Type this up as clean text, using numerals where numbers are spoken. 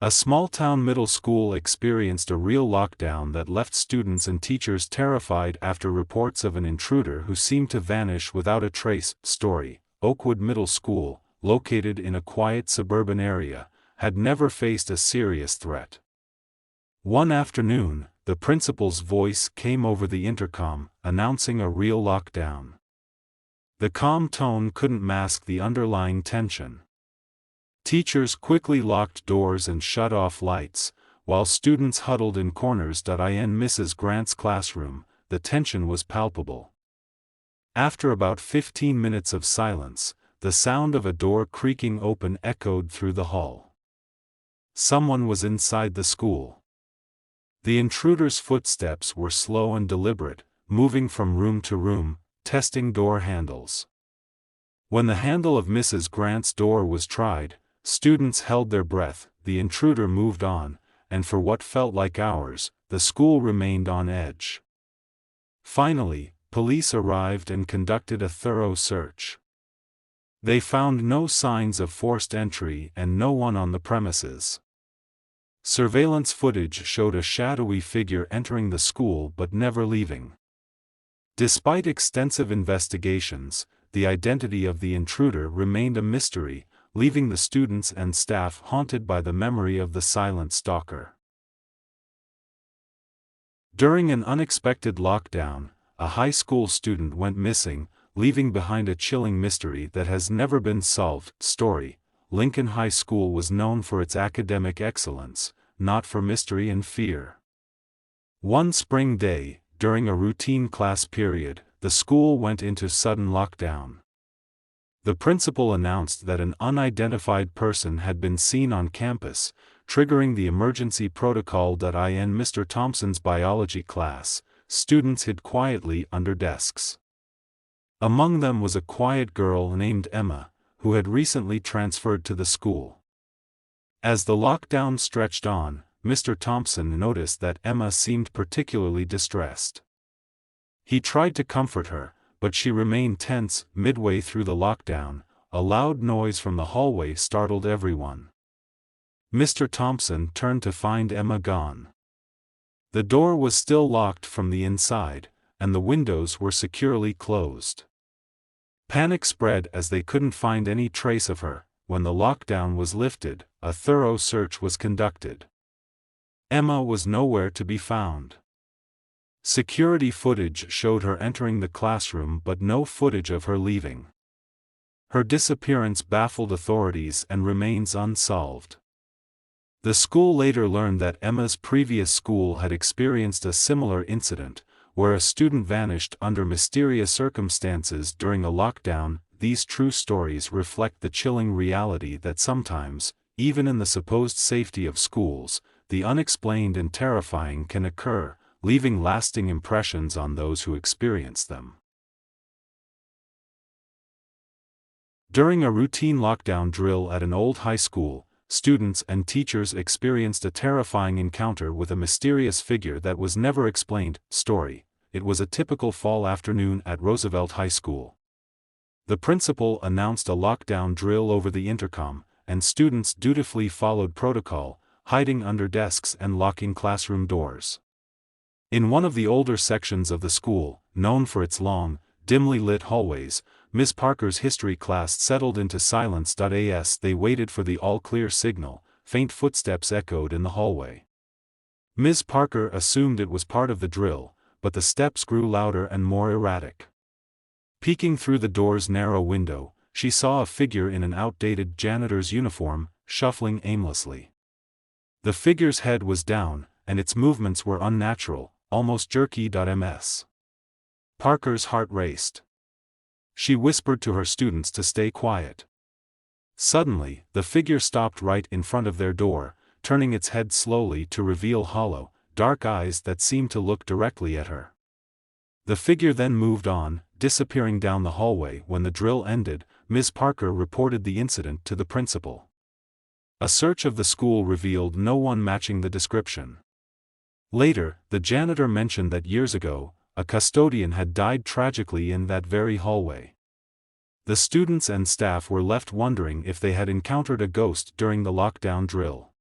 A small-town middle school experienced a real lockdown that left students and teachers terrified after reports of an intruder who seemed to vanish without a trace. Story: Oakwood Middle School, located in a quiet suburban area, had never faced a serious threat. One afternoon, the principal's voice came over the intercom, announcing a real lockdown. The calm tone couldn't mask the underlying tension. Teachers quickly locked doors and shut off lights, while students huddled in corners. In Mrs. Grant's classroom, the tension was palpable. After about 15 minutes of silence, the sound of a door creaking open echoed through the hall. Someone was inside the school. The intruder's footsteps were slow and deliberate, moving from room to room, testing door handles. When the handle of Mrs. Grant's door was tried, students held their breath. The intruder moved on, and for what felt like hours, the school remained on edge. Finally, police arrived and conducted a thorough search. They found no signs of forced entry and no one on the premises. Surveillance footage showed a shadowy figure entering the school but never leaving. Despite extensive investigations, the identity of the intruder remained a mystery, leaving the students and staff haunted by the memory of the silent stalker. During an unexpected lockdown, a high school student went missing, leaving behind a chilling mystery that has never been solved. Story: Lincoln High School was known for its academic excellence, not for mystery and fear. One spring day, during a routine class period, the school went into sudden lockdown. The principal announced that an unidentified person had been seen on campus, triggering the emergency protocol. In Mr. Thompson's biology class, students hid quietly under desks. Among them was a quiet girl named Emma, who had recently transferred to the school. As the lockdown stretched on, Mr. Thompson noticed that Emma seemed particularly distressed. He tried to comfort her, but she remained tense. Midway through the lockdown, a loud noise from the hallway startled everyone. Mr. Thompson turned to find Emma gone. The door was still locked from the inside, and the windows were securely closed. Panic spread as they couldn't find any trace of her. When the lockdown was lifted, a thorough search was conducted. Emma was nowhere to be found. Security footage showed her entering the classroom but no footage of her leaving. Her disappearance baffled authorities and remains unsolved. The school later learned that Emma's previous school had experienced a similar incident, where a student vanished under mysterious circumstances during a lockdown. These true stories reflect the chilling reality that sometimes, even in the supposed safety of schools, the unexplained and terrifying can occur, leaving lasting impressions on those who experience them. During a routine lockdown drill at an old high school, students and teachers experienced a terrifying encounter with a mysterious figure that was never explained. Story: It was a typical fall afternoon at Roosevelt High School. The principal announced a lockdown drill over the intercom, and students dutifully followed protocol, hiding under desks and locking classroom doors. In one of the older sections of the school, known for its long, dimly lit hallways, Ms. Parker's history class settled into silence. As they waited for the all-clear signal, faint footsteps echoed in the hallway. Ms. Parker assumed it was part of the drill, but the steps grew louder and more erratic. Peeking through the door's narrow window, she saw a figure in an outdated janitor's uniform, shuffling aimlessly. The figure's head was down, and its movements were unnatural, almost jerky. Ms. Parker's heart raced. She whispered to her students to stay quiet. Suddenly, the figure stopped right in front of their door, turning its head slowly to reveal hollow, dark eyes that seemed to look directly at her. The figure then moved on, disappearing down the hallway. When the drill ended, Ms. Parker reported the incident to the principal. A search of the school revealed no one matching the description. Later, the janitor mentioned that years ago, a custodian had died tragically in that very hallway. The students and staff were left wondering if they had encountered a ghost during the lockdown drill.